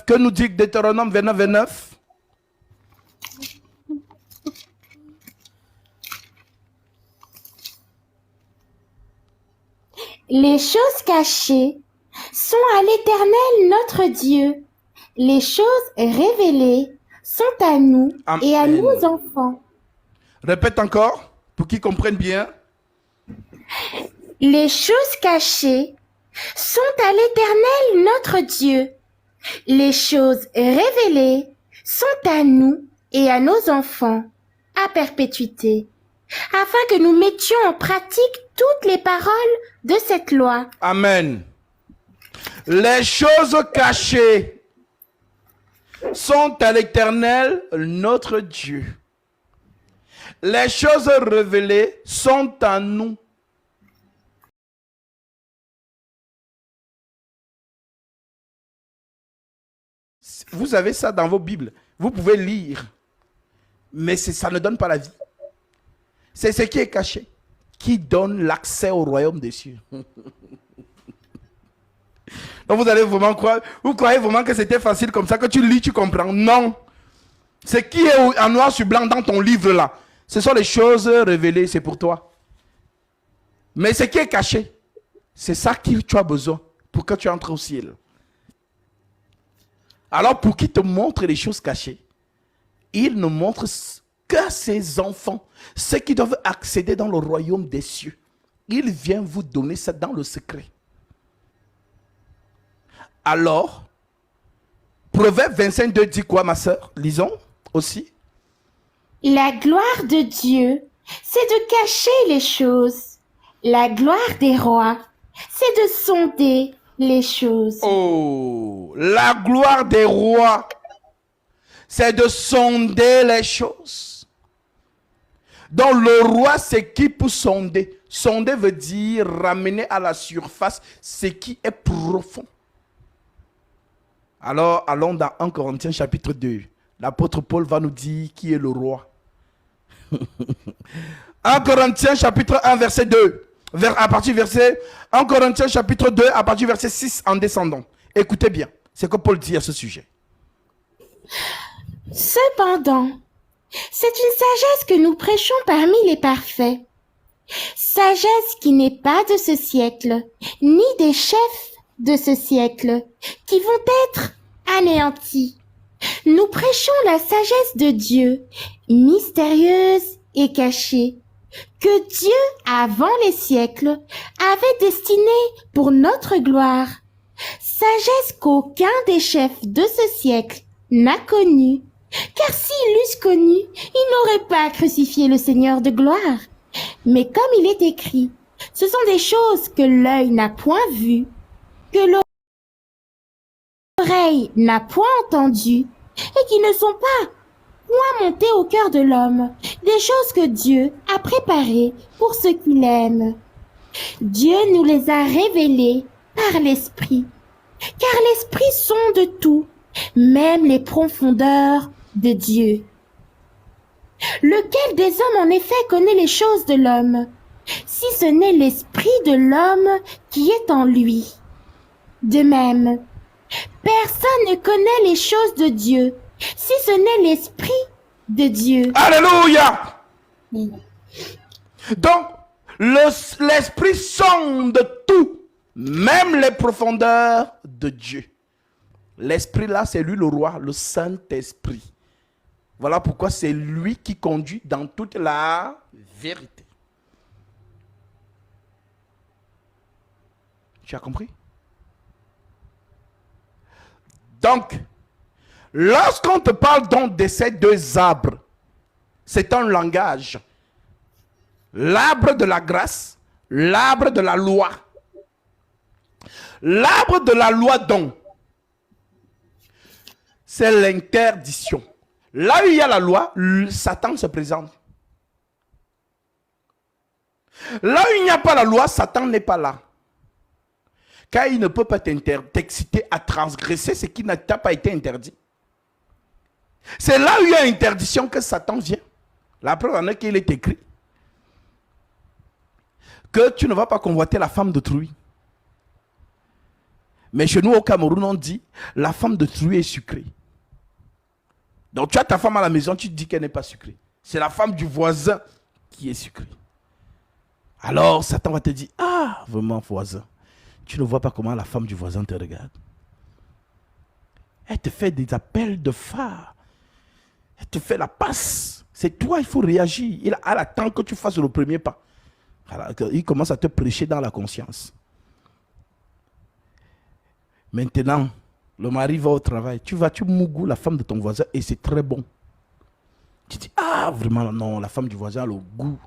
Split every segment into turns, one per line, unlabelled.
Que nous dit Deutéronome 29, 29?
Les choses cachées sont à l'Éternel notre Dieu. Les choses révélées sont à nous et à nos enfants.
Répète encore, pour qu'ils comprennent bien.
Les choses cachées sont à l'Éternel notre Dieu. Les choses révélées sont à nous et à nos enfants, à perpétuité, afin que nous mettions en pratique toutes les paroles de cette loi.
Amen. Les choses cachées sont à l'Éternel notre Dieu. Les choses révélées sont à nous. Vous avez ça dans vos Bibles. Vous pouvez lire. Mais ça ne donne pas la vie. C'est ce qui est caché qui donne l'accès au royaume des cieux. Donc vous allez vraiment croire, vous croyez vraiment que c'était facile comme ça, que tu lis, tu comprends. Non. Ce qui est en noir sur blanc dans ton livre là, ce sont les choses révélées, c'est pour toi. Mais ce qui est caché, c'est ça que tu as besoin pour que tu entres au ciel. Alors pour qu'il te montre les choses cachées, il ne montre qu'à ses enfants, ceux qui doivent accéder dans le royaume des cieux. Il vient vous donner ça dans le secret. Alors, Proverbe 25:2 dit quoi, ma sœur? Lisons aussi.
La gloire de Dieu, c'est de cacher les choses. La gloire des rois, c'est de sonder les choses.
Oh, la gloire des rois, c'est de sonder les choses. Donc le roi s'équipe pour sonder. Sonder veut dire ramener à la surface ce qui est profond. Alors, allons dans 1 Corinthiens chapitre 2. L'apôtre Paul va nous dire qui est le roi. 1 Corinthiens chapitre 1 verset 2. À partir verset 1 Corinthiens chapitre 2 à partir verset 6 en descendant. Écoutez bien ce que Paul dit à ce sujet.
Cependant, c'est une sagesse que nous prêchons parmi les parfaits. Sagesse qui n'est pas de ce siècle, ni des chefs de ce siècle, qui vont être anéantis. Nous prêchons la sagesse de Dieu, mystérieuse et cachée, que Dieu, avant les siècles, avait destinée pour notre gloire. Sagesse qu'aucun des chefs de ce siècle n'a connue, car s'ils l'eussent connue, ils n'auraient pas crucifié le Seigneur de gloire. Mais comme il est écrit, ce sont des choses que l'œil n'a point vues, que l'oreille n'a point entendues, et qui ne sont pas point montées au cœur de l'homme, des choses que Dieu a préparées pour ceux qui l'aiment. Dieu nous les a révélées par l'Esprit, car l'Esprit sonde tout, même les profondeurs de Dieu. Lequel des hommes en effet connaît les choses de l'homme, si ce n'est l'esprit de l'homme qui est en lui? De même, personne ne connaît les choses de Dieu, si ce n'est l'esprit de Dieu.
Alléluia! Donc, l'esprit sonde tout, même les profondeurs de Dieu. L'esprit là, c'est lui le roi, le Saint-Esprit. Voilà pourquoi c'est lui qui conduit dans toute la vérité. Tu as compris? Donc, lorsqu'on te parle donc de ces deux arbres, c'est un langage. L'arbre de la grâce, l'arbre de la loi. L'arbre de la loi donc, c'est l'interdiction. Là où il y a la loi, Satan se présente. Là où il n'y a pas la loi, Satan n'est pas là. Car il ne peut pas t'exciter à transgresser ce qui n'a pas été interdit. C'est là où il y a interdiction que Satan vient. La preuve en est qu'il est écrit que tu ne vas pas convoiter la femme d'autrui. Mais chez nous, au Cameroun, on dit, la femme de truie est sucrée. Donc tu as ta femme à la maison, tu te dis qu'elle n'est pas sucrée. C'est la femme du voisin qui est sucrée. Alors Satan va te dire, ah, vraiment voisin, tu ne vois pas comment la femme du voisin te regarde. Elle te fait des appels de phare. Elle te fait la passe. C'est toi, il faut réagir. Elle attend que tu fasses le premier pas. Alors, il commence à te prêcher dans la conscience. Maintenant, le mari va au travail. Tu mougou la femme de ton voisin et c'est très bon. Tu dis, ah, vraiment, non, la femme du voisin a le goût.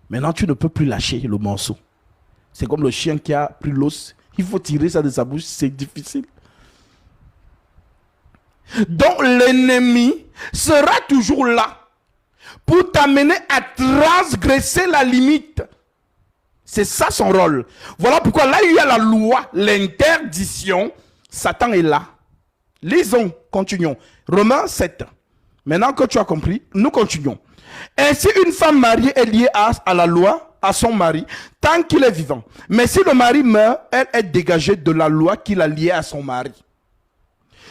Maintenant, tu ne peux plus lâcher le morceau. C'est comme le chien qui a pris l'os. Il faut tirer ça de sa bouche, c'est difficile. Donc, l'ennemi sera toujours là pour t'amener à transgresser la limite. C'est ça son rôle. Voilà pourquoi là, il y a la loi, l'interdiction. Satan est là. Lisons, continuons. Romains 7. Maintenant que tu as compris, nous continuons. Ainsi, une femme mariée est liée à la loi, à son mari, tant qu'il est vivant. Mais si le mari meurt, elle est dégagée de la loi qui l'a liée à son mari.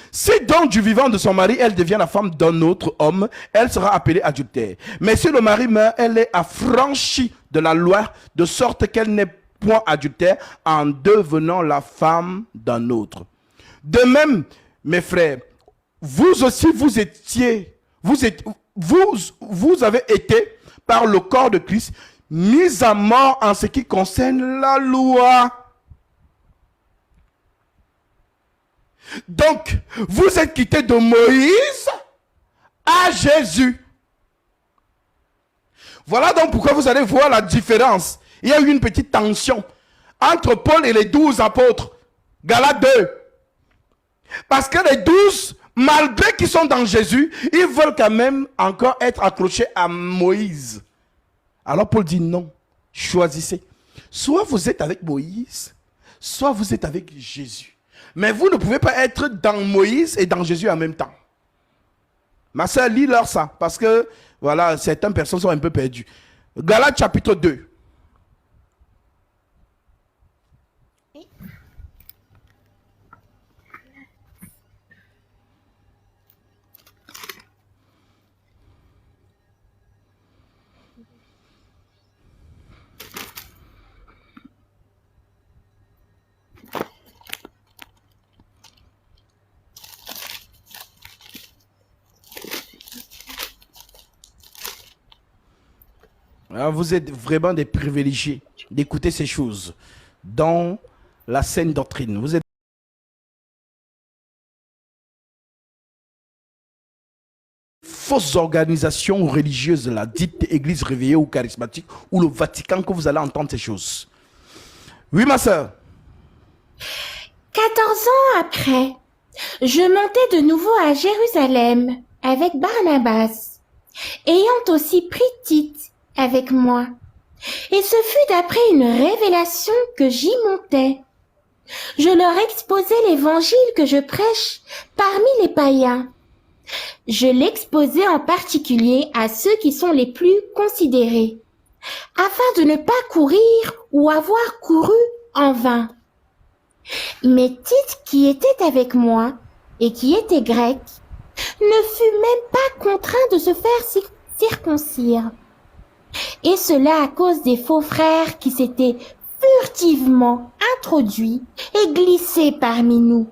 Si donc du vivant de son mari, elle devient la femme d'un autre homme, elle sera appelée adultère. Mais si le mari meurt, elle est affranchie de la loi, de sorte qu'elle n'est point adultère en devenant la femme d'un autre. De même, mes frères, vous aussi, vous avez été, par le corps de Christ, mis à mort en ce qui concerne la loi. Donc, vous êtes quittés de Moïse à Jésus. Voilà donc pourquoi vous allez voir la différence. Il y a eu une petite tension entre Paul et les 12 apôtres. Galates 2. Parce que les 12, malgré qu'ils sont dans Jésus, ils veulent quand même encore être accrochés à Moïse. Alors Paul dit non, choisissez. Soit vous êtes avec Moïse, soit vous êtes avec Jésus. Mais vous ne pouvez pas être dans Moïse et dans Jésus en même temps. Ma soeur, lis-leur ça, parce que, voilà, certaines personnes sont un peu perdues. Galates chapitre 2. Alors vous êtes vraiment des privilégiés d'écouter ces choses dans la saine doctrine. Vous êtes fausses organisations religieuses, la dite église réveillée ou charismatique, ou le Vatican, que vous allez entendre ces choses. Oui, ma soeur.
14 ans après, je montai de nouveau à Jérusalem avec Barnabas, ayant aussi pris Tite avec moi. Et ce fut d'après une révélation que j'y montais. Je leur exposai l'évangile que je prêche parmi les païens. Je l'exposai en particulier à ceux qui sont les plus considérés, afin de ne pas courir ou avoir couru en vain. Mais Tite, qui était avec moi et qui était grec, ne fut même pas contraint de se faire circoncire. Et cela à cause des faux frères qui s'étaient furtivement introduits et glissés parmi nous,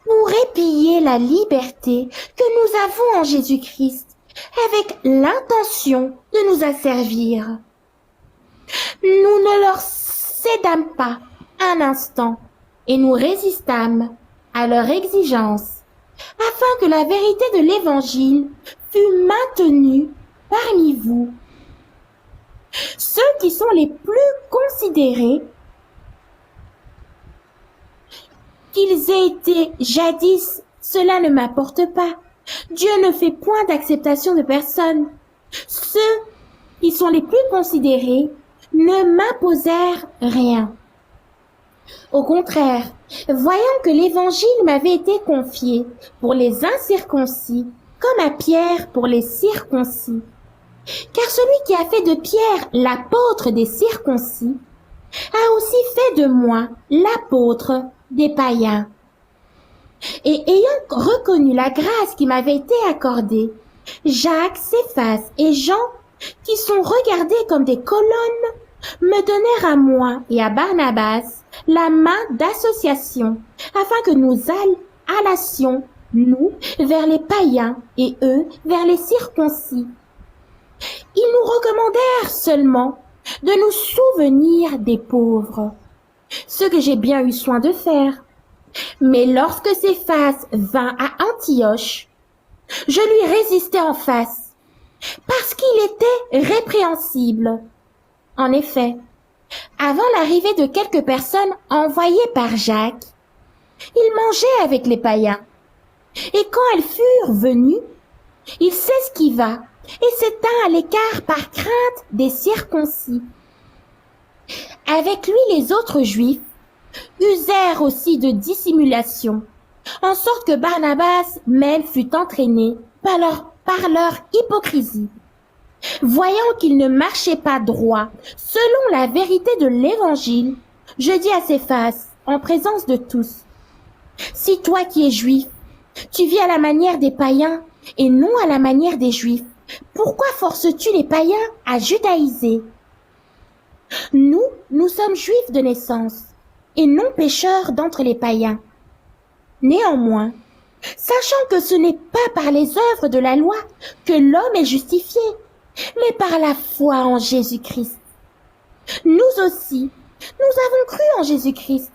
pour épier la liberté que nous avons en Jésus-Christ, avec l'intention de nous asservir. Nous ne leur cédâmes pas un instant, et nous résistâmes à leur exigence, afin que la vérité de l'Évangile fût maintenue parmi vous. Ceux qui sont les plus considérés, qu'ils aient été jadis, cela ne m'importe pas. Dieu ne fait point d'acceptation de personne. Ceux qui sont les plus considérés ne m'imposèrent rien. Au contraire, voyant que l'Évangile m'avait été confié pour les incirconcis, comme à Pierre pour les circoncis. Car celui qui a fait de Pierre l'apôtre des circoncis a aussi fait de moi l'apôtre des païens. Et ayant reconnu la grâce qui m'avait été accordée, Jacques, Céphas et Jean, qui sont regardés comme des colonnes, me donnèrent à moi et à Barnabas la main d'association, afin que nous allassions, nous, vers les païens et eux vers les circoncis. Ils nous recommandèrent seulement de nous souvenir des pauvres, ce que j'ai bien eu soin de faire. Mais lorsque Céphas vint à Antioche, je lui résistai en face, parce qu'il était répréhensible. En effet, avant l'arrivée de quelques personnes envoyées par Jacques, il mangeait avec les païens. Et quand elles furent venues, il s'esquiva et s'étint à l'écart par crainte des circoncis. Avec lui les autres Juifs usèrent aussi de dissimulation, en sorte que Barnabas même fut entraîné par leur hypocrisie. Voyant qu'il ne marchait pas droit selon la vérité de l'Évangile, je dis à Céphas, en présence de tous, « Si toi qui es juif, tu vis à la manière des païens et non à la manière des juifs, pourquoi forces-tu les païens à judaïser? Nous sommes juifs de naissance et non pécheurs d'entre les païens. Néanmoins, sachant que ce n'est pas par les œuvres de la loi que l'homme est justifié, mais par la foi en Jésus-Christ. Nous aussi, nous avons cru en Jésus-Christ,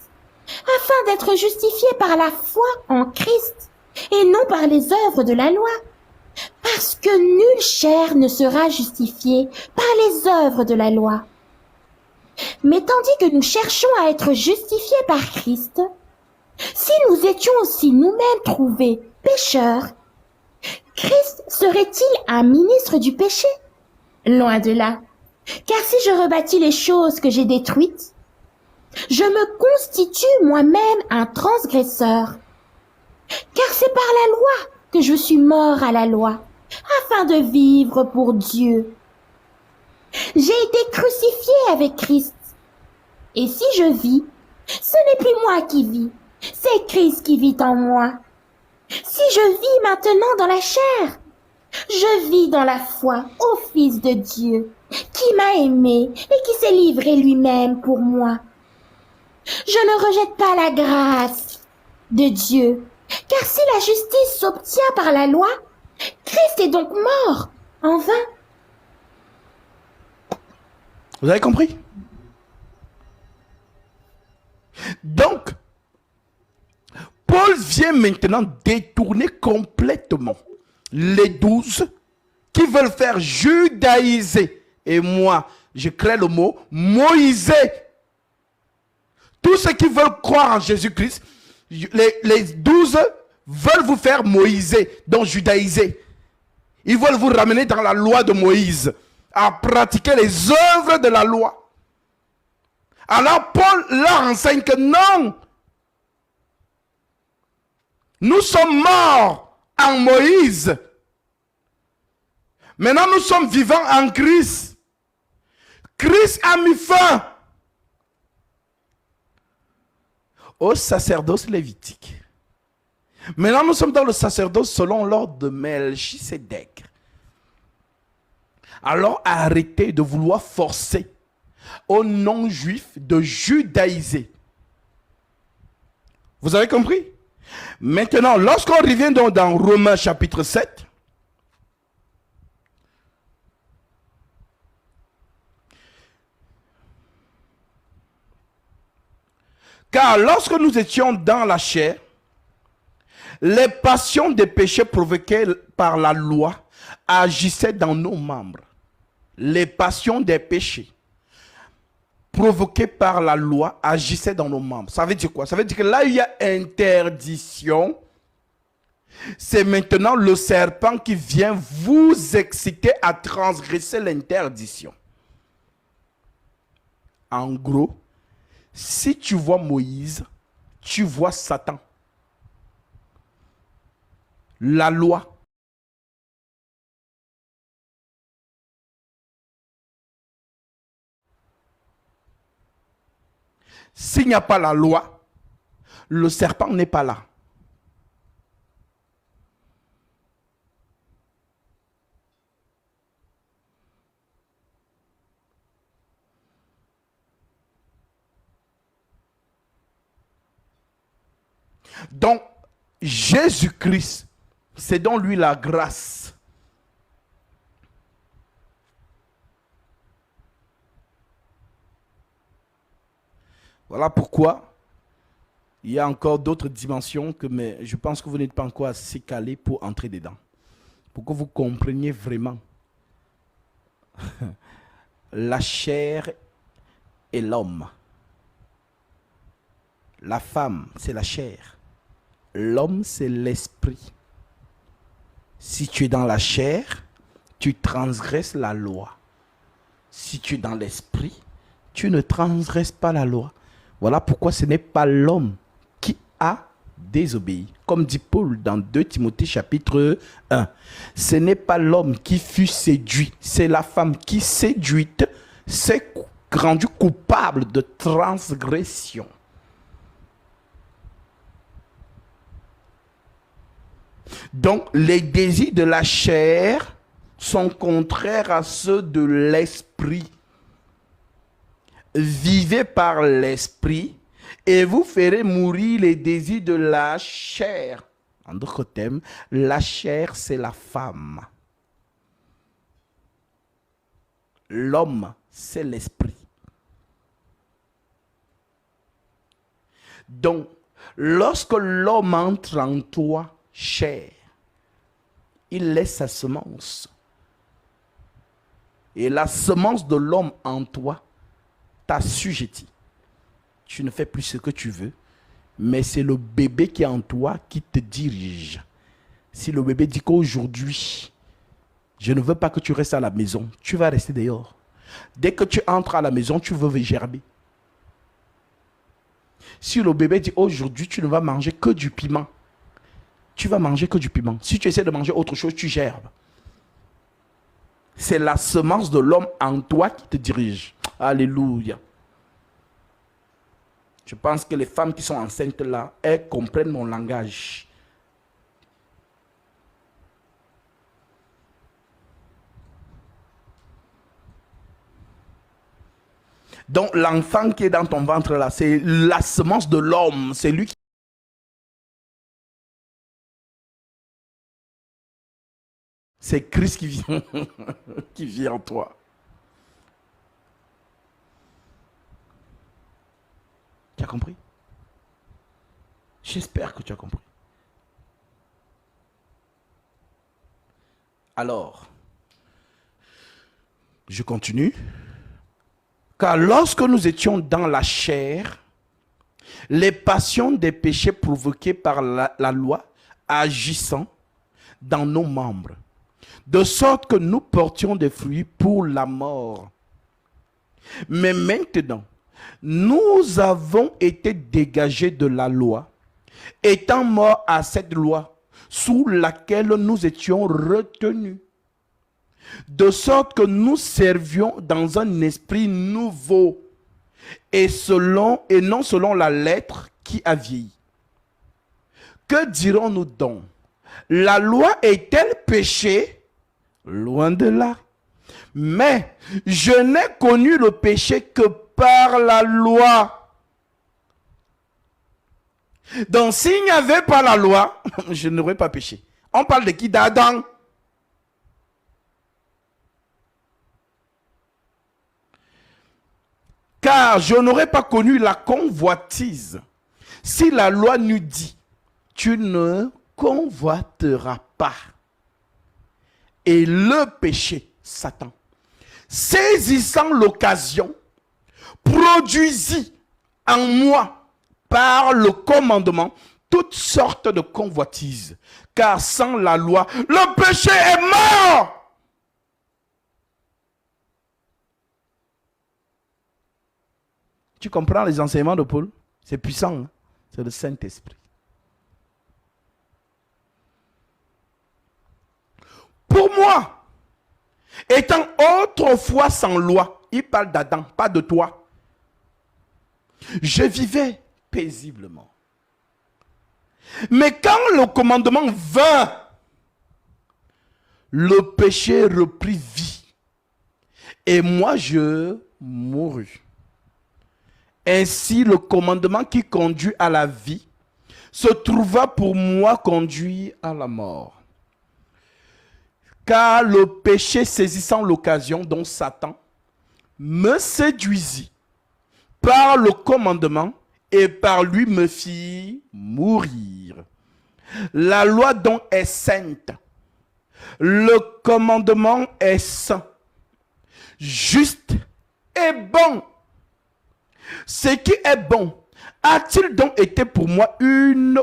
afin d'être justifiés par la foi en Christ, et non par les œuvres de la loi, parce que nulle chair ne sera justifiée par les œuvres de la loi. Mais tandis que nous cherchons à être justifiés par Christ, si nous étions aussi nous-mêmes trouvés pécheurs, Christ serait-il un ministre du péché? Loin de là. Car si je rebâtis les choses que j'ai détruites, je me constitue moi-même un transgresseur. Car c'est par la loi que je suis mort à la loi, afin de vivre pour Dieu. J'ai été crucifié avec Christ. Et si je vis, ce n'est plus moi qui vis, c'est Christ qui vit en moi. Si je vis maintenant dans la chair, je vis dans la foi au Fils de Dieu, qui m'a aimé et qui s'est livré lui-même pour moi. Je ne rejette pas la grâce de Dieu, car si la justice s'obtient par la loi, Christ est donc mort en vain.
Vous avez compris? Donc, Paul vient maintenant détourner complètement les 12 qui veulent faire judaïser. Et moi, je crée le mot moïser. Tous ceux qui veulent croire en Jésus-Christ, les 12 veulent vous faire moïser, donc judaïser. Ils veulent vous ramener dans la loi de Moïse, à pratiquer les œuvres de la loi. Alors Paul leur enseigne que non, nous sommes morts en Moïse. Maintenant nous sommes vivants en Christ. Christ a mis fin au sacerdoce lévitique. Maintenant nous sommes dans le sacerdoce selon l'ordre de Melchisédek. Alors arrêtez de vouloir forcer aux non-juifs de judaïser. Vous avez compris? Maintenant, lorsqu'on revient donc dans Romains chapitre 7, car lorsque nous étions dans la chair, les passions des péchés provoquées par la loi agissaient dans nos membres. Les passions des péchés provoquées par la loi agissaient dans nos membres. Ça veut dire quoi? Ça veut dire que là, il y a interdiction. C'est maintenant le serpent qui vient vous exciter à transgresser l'interdiction. En gros, si tu vois Moïse, tu vois Satan. La loi. S'il n'y a pas la loi, Le serpent n'est pas là. Donc, Jésus-Christ, c'est dans lui la grâce. Voilà pourquoi il y a encore d'autres dimensions mais je pense que vous n'êtes pas encore assez calé pour entrer dedans. Pour que vous compreniez vraiment la chair et l'homme. La femme, c'est la chair. L'homme, c'est l'esprit. Si tu es dans la chair, tu transgresses la loi. Si tu es dans l'esprit, tu ne transgresses pas la loi. Voilà pourquoi ce n'est pas l'homme qui a désobéi. Comme dit Paul dans 2 Timothée chapitre 1. Ce n'est pas l'homme qui fut séduit. C'est la femme qui, séduite, s'est rendue coupable de transgression. Donc, les désirs de la chair sont contraires à ceux de l'esprit. Vivez par l'esprit et vous ferez mourir les désirs de la chair. En d'autres termes, la chair, c'est la femme. L'homme, c'est l'esprit. Donc, lorsque l'homme entre en toi, chair, il laisse sa semence. Et la semence de l'homme en toi t'assujettit. Tu ne fais plus ce que tu veux, mais c'est le bébé qui est en toi qui te dirige. Si le bébé dit qu'aujourd'hui, je ne veux pas que tu restes à la maison, tu vas rester dehors. Dès que tu entres à la maison, tu veux gerber. Si le bébé dit aujourd'hui, tu ne vas manger que du piment, tu vas manger que du piment. Si tu essaies de manger autre chose, tu gerbes. C'est la semence de l'homme en toi qui te dirige. Alléluia. Je pense que les femmes qui sont enceintes là, elles comprennent mon langage. Donc l'enfant qui est dans ton ventre là, c'est la semence de l'homme. C'est lui qui... C'est Christ qui vient, qui vit en toi. Tu as compris? J'espère que tu as compris. Alors, je continue. Car lorsque nous étions dans la chair, les passions des péchés provoqués par la loi agissant dans nos membres, de sorte que nous portions des fruits pour la mort. Mais maintenant, nous avons été dégagés de la loi, étant morts à cette loi sous laquelle nous étions retenus, de sorte que nous servions dans un esprit nouveau et non selon la lettre qui a vieilli. Que dirons-nous donc? La loi est-elle péché? Loin de là. Mais je n'ai connu le péché que par la loi. Donc s'il n'y avait pas la loi, je n'aurais pas péché. On parle de qui? D'Adam. Car je n'aurais pas connu la convoitise si la loi nous dit, tu ne convoiteras pas. Et le péché, Satan, saisissant l'occasion, produisit en moi, par le commandement, toutes sortes de convoitises. Car sans la loi, le péché est mort. Tu comprends les enseignements de Paul? C'est puissant, hein? C'est le Saint-Esprit. Pour moi, étant autrefois sans loi, il parle d'Adam, pas de toi. Je vivais paisiblement Mais quand le commandement vint, le péché reprit vie. Et moi, je mourus. Ainsi, le commandement qui conduit à la vie se trouva pour moi conduit à la mort. Car le péché saisissant l'occasion dont Satan me séduisit par le commandement et par lui me fit mourir. La loi donc est sainte. Le commandement est saint, juste et bon. Ce qui est bon a-t-il donc été pour moi une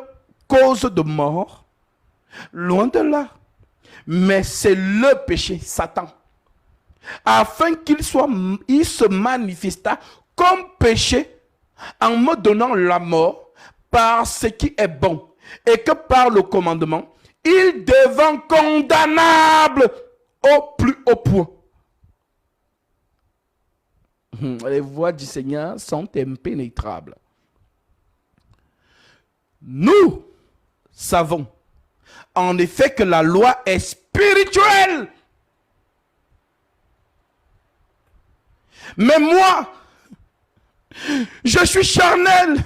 cause de mort? Loin de là. Mais c'est le péché, Satan, afin qu'il se manifesta comme péché en me donnant la mort par ce qui est bon, et que par le commandement, il devint condamnable au plus haut point. Les voies du Seigneur sont impénétrables. Nous savons en effet que la loi est spirituelle. Mais moi, je suis charnel,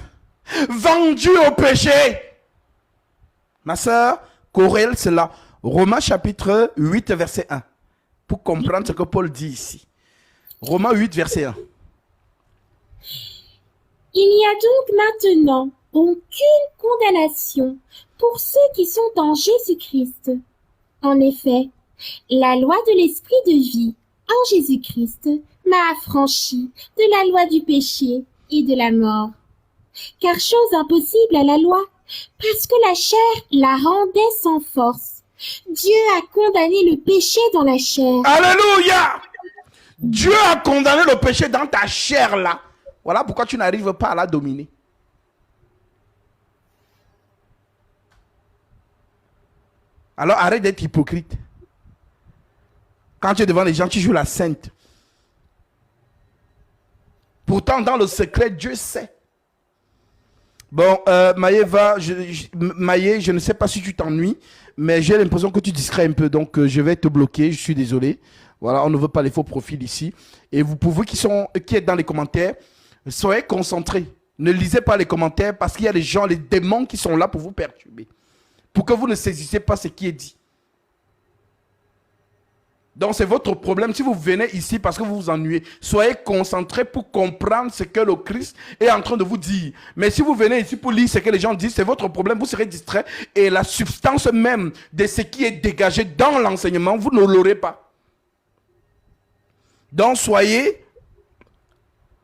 vendu au péché. Ma soeur, Corel, c'est là. Romains chapitre 8, verset 1. Pour comprendre ce que Paul dit ici. Romains 8, verset 1.
Il n'y a donc maintenant aucune condamnation pour ceux qui sont en Jésus-Christ. En effet, la loi de l'esprit de vie en Jésus-Christ m'a affranchi de la loi du péché et de la mort. Car chose impossible à la loi, parce que la chair la rendait sans force. Dieu a condamné le péché dans la chair.
Alléluia! Dieu a condamné le péché dans ta chair là. Voilà pourquoi tu n'arrives pas à la dominer. Alors arrête d'être hypocrite. Quand tu es devant les gens, tu joues la sainte. Pourtant, dans le secret, Dieu sait. Bon, Maïe, je ne sais pas si tu t'ennuies, mais j'ai l'impression que tu distrais un peu, donc je vais te bloquer, je suis désolé. Voilà, on ne veut pas les faux profils ici. Et vous pouvez, qui êtes dans les commentaires, soyez concentrés. Ne lisez pas les commentaires parce qu'il y a des gens, les démons qui sont là pour vous perturber. Pour que vous ne saisissez pas ce qui est dit. Donc c'est votre problème. Si vous venez ici parce que vous vous ennuyez, soyez concentrés pour comprendre ce que le Christ est en train de vous dire. Mais si vous venez ici pour lire ce que les gens disent, c'est votre problème, vous serez distrait. Et la substance même de ce qui est dégagé dans l'enseignement, vous ne l'aurez pas. Donc soyez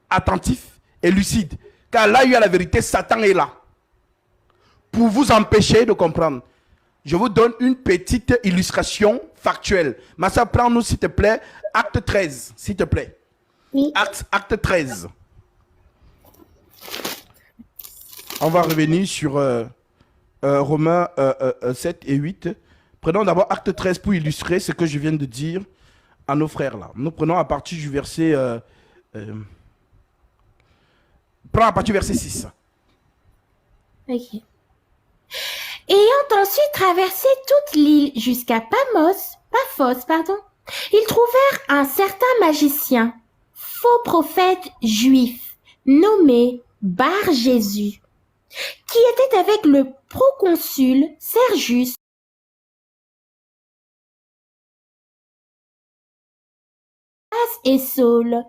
attentifs et lucides. Car là, il y a la vérité, Satan est là. Pour vous empêcher de comprendre. Je vous donne une petite illustration factuelle. Massa, prends-nous s'il te plaît, acte 13, s'il te plaît.
Oui.
Acte 13. On va revenir sur Romains 7 et 8. Prenons d'abord acte 13 pour illustrer ce que je viens de dire à nos frères là. Nous prenons à partir du verset... prends à partir du verset 6.
Ok. Ayant ensuite traversé toute l'île jusqu'à Paphos, ils trouvèrent un certain magicien, faux prophète juif, nommé Bar-Jésus, qui était avec le proconsul Sergius et Saul,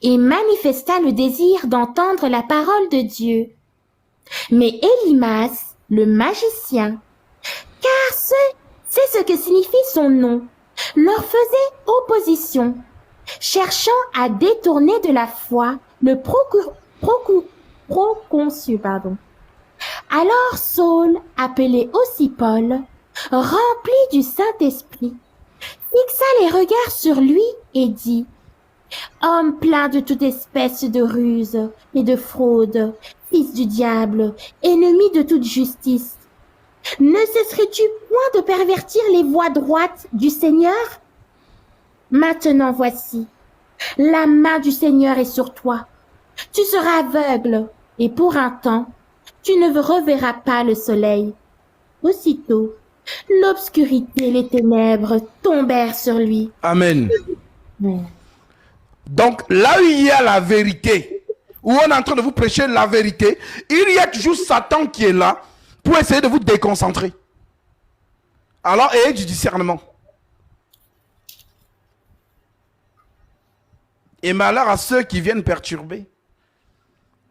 et manifesta le désir d'entendre la parole de Dieu. Mais Élimas, le magicien, car c'est ce que signifie son nom, leur faisait opposition, cherchant à détourner de la foi le proconsul. Alors Saul, appelé aussi Paul, rempli du Saint-Esprit, fixa les regards sur lui et dit: Homme plein de toute espèce de ruse et de fraude, fils du diable, ennemi de toute justice, ne cesserais-tu point de pervertir les voies droites du Seigneur? Maintenant voici, la main du Seigneur est sur toi. Tu seras aveugle, et pour un temps, tu ne reverras pas le soleil. Aussitôt, l'obscurité et les ténèbres tombèrent sur lui.
Amen.
Ouais.
Donc, là où il y a la vérité, où on est en train de vous prêcher la vérité, il y a toujours Satan qui est là pour essayer de vous déconcentrer. Alors, ayez du discernement. Et malheur à ceux qui viennent perturber.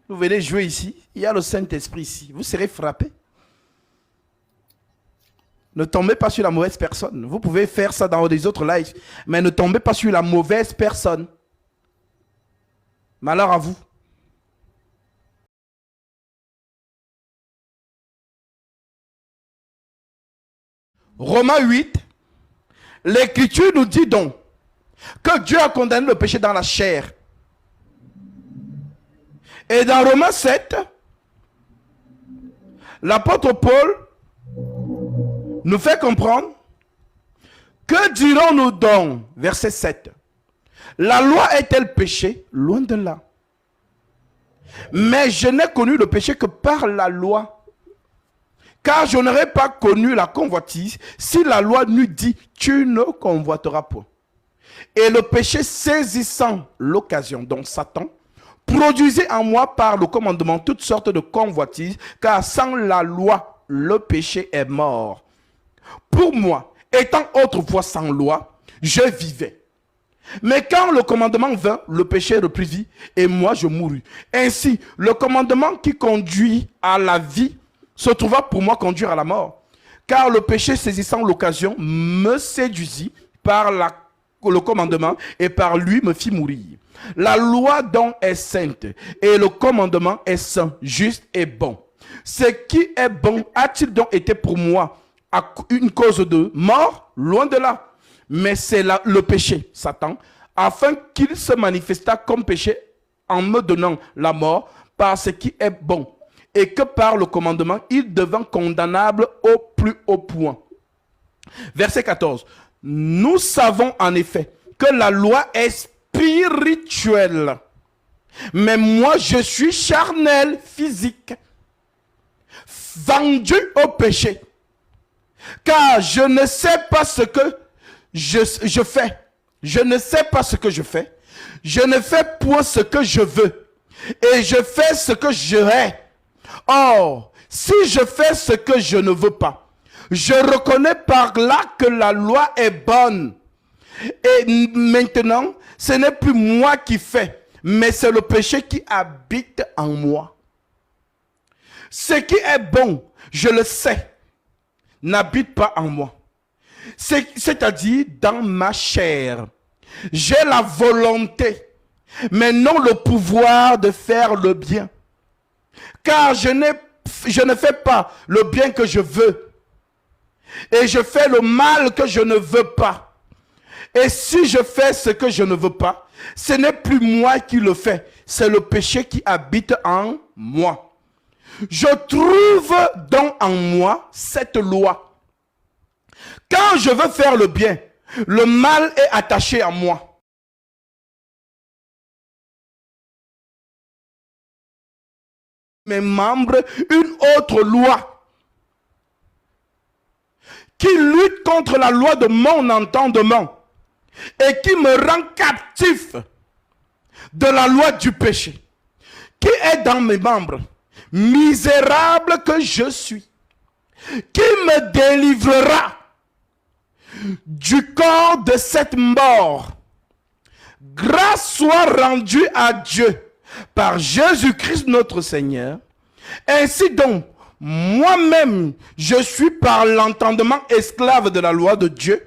Vous venez jouer ici, il y a le Saint-Esprit ici. Vous serez frappés. Ne tombez pas sur la mauvaise personne. Vous pouvez faire ça dans des autres lives, mais ne tombez pas sur la mauvaise personne. Malheur à vous. Romains 8, l'Écriture nous dit donc que Dieu a condamné le péché dans la chair. Et dans Romains 7, l'apôtre Paul nous fait comprendre que dirons-nous donc, verset 7, la loi est-elle péché? Loin de là. Mais je n'ai connu le péché que par la loi. Car je n'aurais pas connu la convoitise si la loi n'eût dit tu ne convoiteras point. Et le péché saisissant l'occasion, donc Satan, produisait en moi par le commandement toutes sortes de convoitises, car sans la loi, le péché est mort. Pour moi, étant autrefois sans loi, je vivais. Mais quand le commandement vint, le péché reprit et moi je mourus. Ainsi, le commandement qui conduit à la vie se trouva pour moi conduire à la mort. Car le péché saisissant l'occasion me séduisit par le commandement et par lui me fit mourir. La loi donc est sainte et le commandement est saint, juste et bon. Ce qui est bon a-t-il donc été pour moi une cause de mort? Loin de là. Mais c'est le péché, Satan, afin qu'il se manifestât comme péché en me donnant la mort par ce qui est bon. Et que par le commandement, il devint condamnable au plus haut point. Verset 14. Nous savons en effet que la loi est spirituelle. Mais moi, je suis charnel, physique, vendu au péché. Car je ne sais pas ce que je fais. Je ne sais pas ce que je fais. Je ne fais point ce que je veux. Et je fais ce que je hais. Or, si je fais ce que je ne veux pas, je reconnais par là que la loi est bonne. Et maintenant, ce n'est plus moi qui fais, mais c'est le péché qui habite en moi. Ce qui est bon, je le sais, n'habite pas en moi. C'est-à-dire dans ma chair. J'ai la volonté, mais non le pouvoir de faire le bien. Car je ne fais pas le bien que je veux. Et je fais le mal que je ne veux pas. Et si je fais ce que je ne veux pas, ce n'est plus moi qui le fais. C'est le péché qui habite en moi. Je trouve donc en moi cette loi. Quand je veux faire le bien, le mal est attaché à moi. Mes membres, une autre loi qui lutte contre la loi de mon entendement et qui me rend captif de la loi du péché qui est dans mes membres. Misérable que je suis, qui me délivrera du corps de cette mort? Grâce soit rendue à Dieu par Jésus-Christ notre Seigneur. Ainsi donc, moi-même, je suis par l'entendement esclave de la loi de Dieu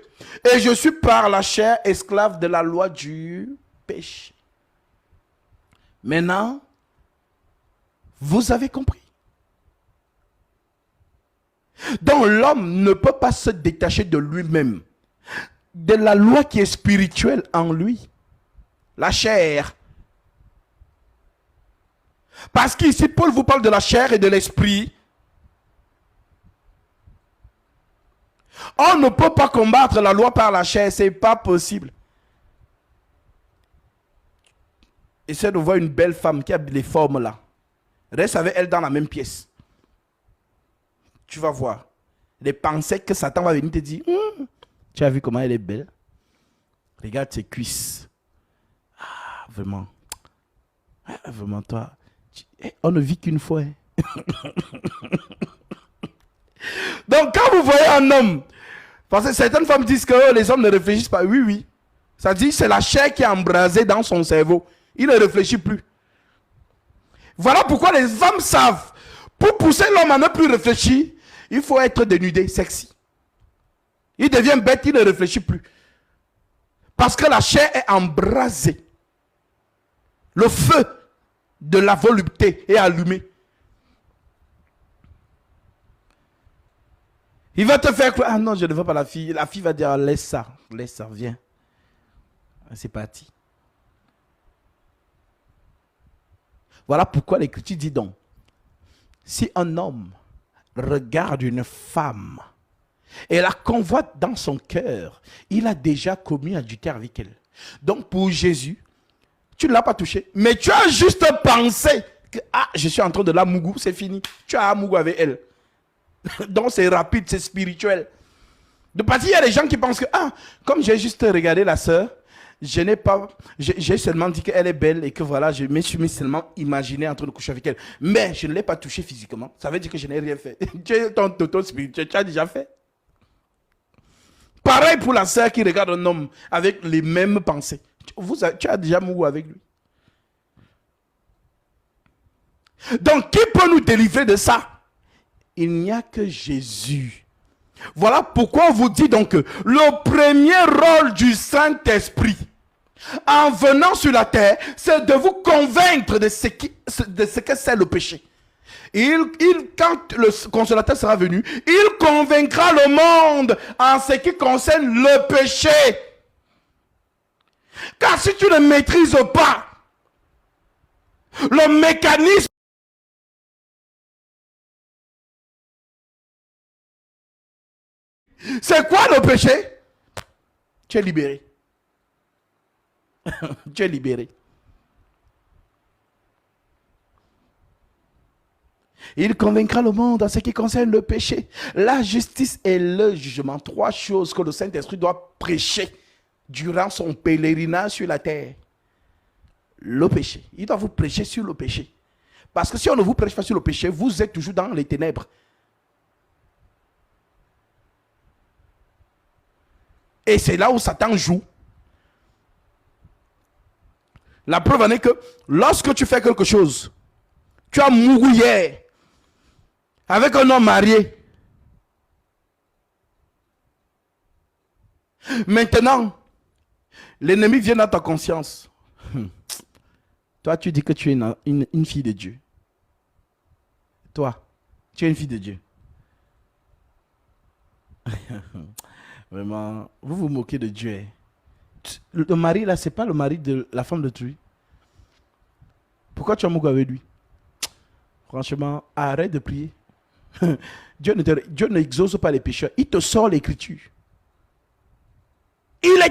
et je suis par la chair esclave de la loi du péché. Maintenant, vous avez compris. Donc l'homme ne peut pas se détacher de lui-même, de la loi qui est spirituelle en lui, la chair. Parce qu'ici, Paul vous parle de la chair et de l'esprit. On ne peut pas combattre la loi par la chair, c'est pas possible. Essaie de voir une belle femme qui a les formes là. Reste avec elle dans la même pièce. tu vas voir. Les pensées que Satan va venir te dire, tu as vu comment elle est belle? Regarde ses cuisses. Ah, vraiment. Ah, vraiment, toi. On ne vit qu'une fois. Hein. Donc, quand vous voyez un homme, parce que certaines femmes disent que les hommes ne réfléchissent pas. Oui, oui. Ça dit c'est la chair qui est embrasée dans son cerveau. Il ne réfléchit plus. Voilà pourquoi les femmes savent. Pour pousser l'homme à ne plus réfléchir, il faut être dénudé, sexy. Il devient bête, il ne réfléchit plus. Parce que la chair est embrasée. Le feu de la volupté est allumé. Il va te faire croire, ah non, je ne veux pas la fille. La fille va dire, laisse ça, viens. C'est parti. Voilà pourquoi l'Écriture dit donc, si un homme regarde une femme et la convoite dans son cœur, il a déjà commis adultère avec elle. Donc pour Jésus, tu ne l'as pas touché, mais tu as juste pensé que je suis en train de la mougou, c'est fini. Tu as mougou avec elle. Donc c'est rapide, c'est spirituel. De partie, il y a des gens qui pensent que comme j'ai juste regardé la sœur, j'ai seulement dit qu'elle est belle et que voilà, je me suis seulement imaginé en train de coucher avec elle. Mais je ne l'ai pas touchée physiquement. Ça veut dire que je n'ai rien fait. Tu es ton toto spirituel, tu as déjà fait. Pareil pour la sœur qui regarde un homme avec les mêmes pensées. Tu as déjà mouru avec lui. Donc, qui peut nous délivrer de ça? Il n'y a que Jésus. Voilà pourquoi on vous dit donc que le premier rôle du Saint-Esprit en venant sur la terre, c'est de vous convaincre de ce que c'est le péché. Quand le consolateur sera venu, il convaincra le monde en ce qui concerne le péché. Car si tu ne maîtrises pas le mécanisme, c'est quoi le péché? Tu es libéré. Tu es libéré. Il convaincra le monde en ce qui concerne le péché, la justice et le jugement. 3 choses que le Saint-Esprit doit prêcher durant son pèlerinage sur la terre. Le péché. Il doit vous prêcher sur le péché. Parce que si on ne vous prêche pas sur le péché, vous êtes toujours dans les ténèbres. Et c'est là où Satan joue. La preuve en est que lorsque tu fais quelque chose, tu as mouru hier avec un homme marié. Maintenant, l'ennemi vient dans ta conscience. Toi, tu dis que tu es une fille de Dieu. Toi, tu es une fille de Dieu. Vraiment, vous vous moquez de Dieu. Le mari là, c'est pas le mari de la femme de Truy. Pourquoi tu as moqué avec lui? Franchement, arrête de prier. Dieu n'exauce pas les pécheurs. Il te sort l'écriture. Il est